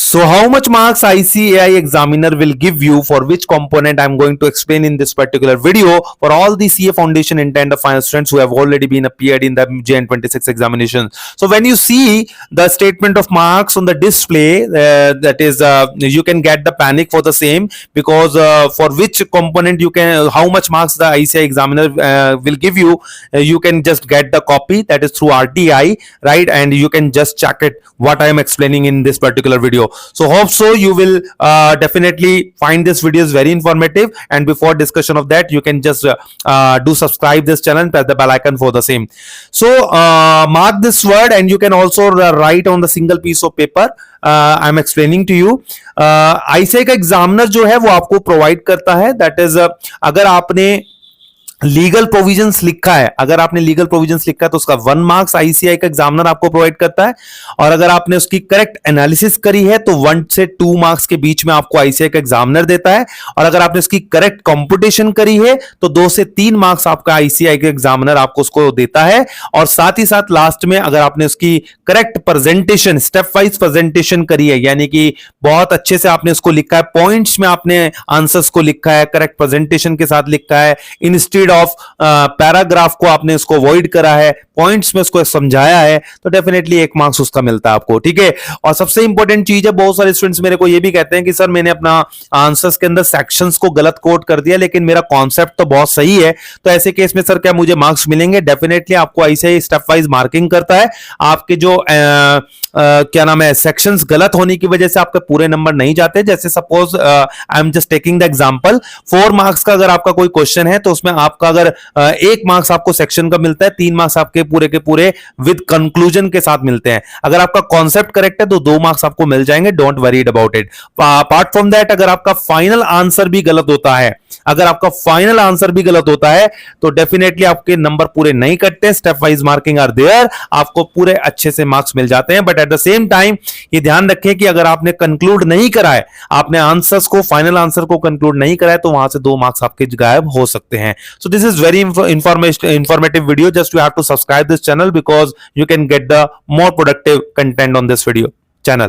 So how much marks ICAI examiner will give you for which component I'm going to explain in this particular video for all the CA foundation intent of finance students who have already been appeared in the JN26 examination. So when you see the statement of marks on the display, that is you can get the panic for the same, because for which component you can, how much marks the ICAI examiner will give you, you can just get the copy, that is through RTI, right? And you can just check it what I am explaining in this particular video. So hope so you will definitely find this video is very informative, and before discussion of that you can just do subscribe this channel and press the bell icon for the same. So mark this word, and you can also write on the single piece of paper. I am explaining to you. ICI का examiner जो है वो आपको provide करता है, that is अगर आपने legal provisions लिखा है, अगर आपने लीगल प्रोविजंस लिखा है तो उसका 1 मार्क्स आईसीआई का एग्जामिनर आपको प्रोवाइड करता है, और अगर आपने उसकी करेक्ट एनालिसिस करी है तो 1 से 2 मार्क्स के बीच में आपको आईसीआई का एग्जामिनर देता है, और अगर आपने उसकी करेक्ट कंप्यूटेशन करी है तो 2 से 3 मार्क्स आपका आईसीआई का एग्जामिनर आपको उसको देता है, और साथ ही साथ लास्ट में अगर आपने उसकी correct presentation, step wise presentation करी है, यानी कि बहुत अच्छे से आपने उसको लिखा है, पॉइंट्स में आपने आंसर्स को लिखा है, करेक्ट प्रेजेंटेशन के साथ लिखा है, इंस्टेड ऑफ पैराग्राफ को आपने उसको अवॉइड करा है, पॉइंट्स में उसको समझाया है, तो डेफिनेटली 1 मार्क्स उसका मिलता है आपको. ठीक है. और सबसे इंपॉर्टेंट चीज है, बहुत सारे स्टूडेंट्स मेरे को ये भी कहते हैं कि सर मैंने अपना आंसर्स के अंदर सेक्शंस को गलत कोट कर दिया, लेकिन मेरा कॉन्सेप्ट तो बहुत सही है, तो ऐसे केस में सर क्या मुझे मार्क्स मिलेंगे? डेफिनेटली आपको ऐसे स्टेप वाइज मार्किंग करता है. आपके जो क्या नाम है, सेक्शंस गलत होने की वजह से आपके पूरे नंबर नहीं जाते. जैसे suppose I am just taking the example, 4 marks का अगर आपका कोई क्वेश्चन है तो उसमें आपका अगर 1 मार्क्स आपको सेक्शन का मिलता है, 3 मार्क्स आपके पूरे के पूरे विद कंक्लूजन के साथ मिलते हैं. अगर आपका कॉन्सेप्ट करेक्ट है तो 2 मार्क्स आपको मिल जाएंगे, don't worry about it. Apart from that, अगर आपका फाइनल आंसर भी गलत होता है, अगर आपका फाइनल आंसर भी गलत होता है तो डेफिनेटली आपके नंबर पूरे नहीं कटते. Step wise marking are there, आपको पूरे अच्छे से मार्क्स मिल जाते हैं. But at the same time ये ध्यान रखें कि अगर आपने कंक्लूड नहीं करा है, आपने आंसर्स को, फाइनल आंसर को कंक्लूड नहीं करा है, तो वहां से 2 मार्क्स आपके गायब हो सकते हैं. So this is very informative video. Just you have to subscribe this channel because you can get the more productive content on this video channel.